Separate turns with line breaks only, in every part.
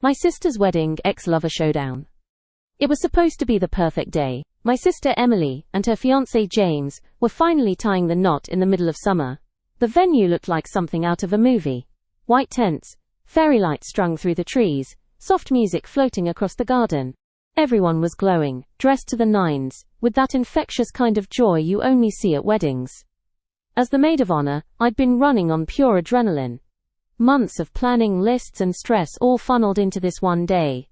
My sister's wedding, ex-lover showdown. It was supposed to be the perfect day. My sister Emily and her fiancé James were finally tying the knot in the middle of summer. The venue looked like something out of a movie. White tents, fairy lights strung through the trees, soft music floating across the garden. Everyone was glowing, dressed to the nines, with that infectious kind of joy you only see at weddings. As the maid of honor, I'd been running on pure adrenaline. Months of planning, lists and stress all funneled into this one day.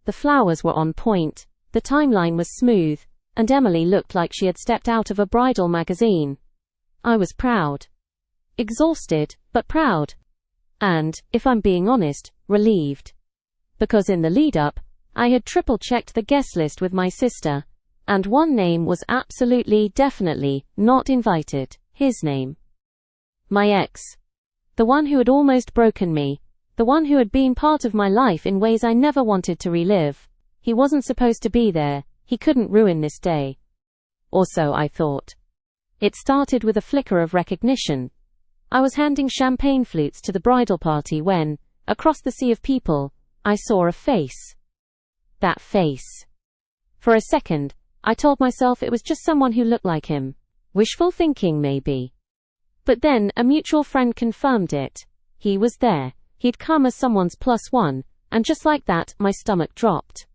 The flowers were on point, the timeline was smooth, and Emily looked like she had stepped out of a bridal magazine. I was proud. Exhausted, but proud. And, if I'm being honest, relieved. Because in the lead-up, I had triple-checked the guest list with my sister, and one name was absolutely, definitely, not invited. His name. My ex. The one who had almost broken me. The one who had been part of my life in ways I never wanted to relive. He wasn't supposed to be there. He couldn't ruin this day. Or so I thought. It started with a flicker of recognition. I was handing champagne flutes to the bridal party when, across the sea of people, I saw a face. That face. For a second, I told myself it was just someone who looked like him. Wishful thinking, maybe. But then, a mutual friend confirmed it. He was there. He'd come as someone's plus one, and just like that, my stomach dropped.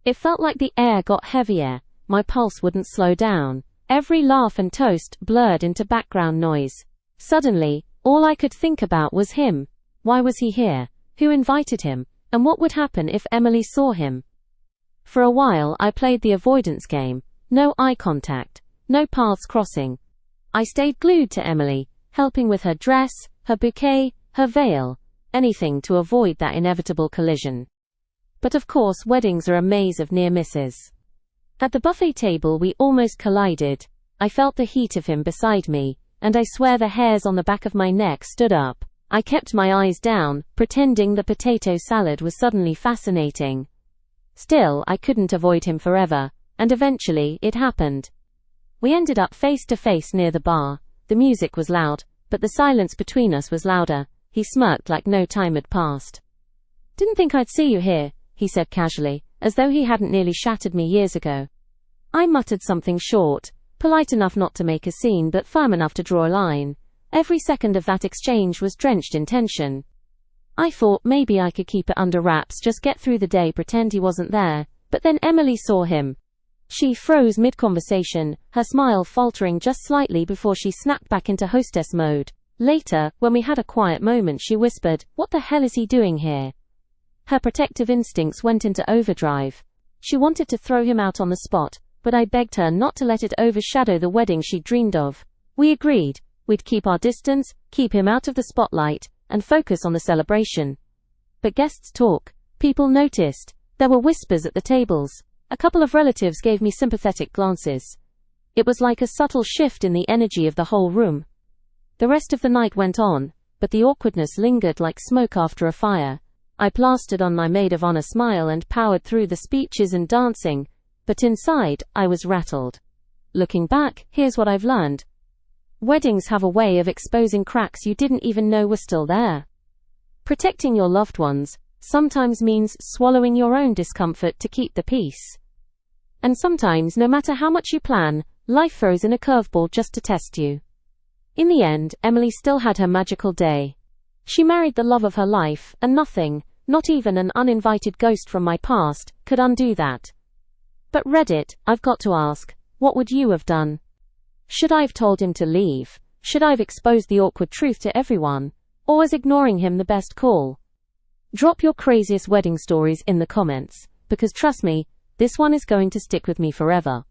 It felt like the air got heavier, my pulse wouldn't slow down. Every laugh and toast blurred into background noise. Suddenly, all I could think about was him. Why was he here? Who invited him? And what would happen if Emily saw him? For a while, I played the avoidance game. No eye contact. No paths crossing. I stayed glued to Emily, helping with her dress, her bouquet, her veil, anything to avoid that inevitable collision. But of course, weddings are a maze of near misses. At the buffet table we almost collided. I felt the heat of him beside me, and I swear the hairs on the back of my neck stood up. I kept my eyes down, pretending the potato salad was suddenly fascinating. Still, I couldn't avoid him forever, and eventually, it happened. We ended up face to face near the bar. The music was loud, but the silence between us was louder. He smirked like no time had passed. "Didn't think I'd see you here," he said casually, as though he hadn't nearly shattered me years ago. I muttered something short, polite enough not to make a scene but firm enough to draw a line. Every second of that exchange was drenched in tension. I thought maybe I could keep it under wraps, just get through the day, pretend he wasn't there. But then Emily saw him. She froze mid-conversation, her smile faltering just slightly before she snapped back into hostess mode. Later, when we had a quiet moment, she whispered, "What the hell is he doing here?" Her protective instincts went into overdrive. She wanted to throw him out on the spot, but I begged her not to let it overshadow the wedding she dreamed of. We agreed. We'd keep our distance, keep him out of the spotlight, and focus on the celebration. But guests talk. People noticed. There were whispers at the tables. A couple of relatives gave me sympathetic glances. It was like a subtle shift in the energy of the whole room. The rest of the night went on, but the awkwardness lingered like smoke after a fire. I plastered on my maid of honor smile and powered through the speeches and dancing, but inside, I was rattled. Looking back, here's what I've learned. Weddings have a way of exposing cracks you didn't even know were still there. Protecting your loved ones sometimes means swallowing your own discomfort to keep the peace. And sometimes, no matter how much you plan, life throws in a curveball just to test you. In the end, Emily still had her magical day. She married the love of her life, and nothing, not even an uninvited ghost from my past, could undo that. But Reddit, I've got to ask, what would you have done? Should I have told him to leave? Should I have exposed the awkward truth to everyone? Or was ignoring him the best call? Drop your craziest wedding stories in the comments, because trust me, this one is going to stick with me forever.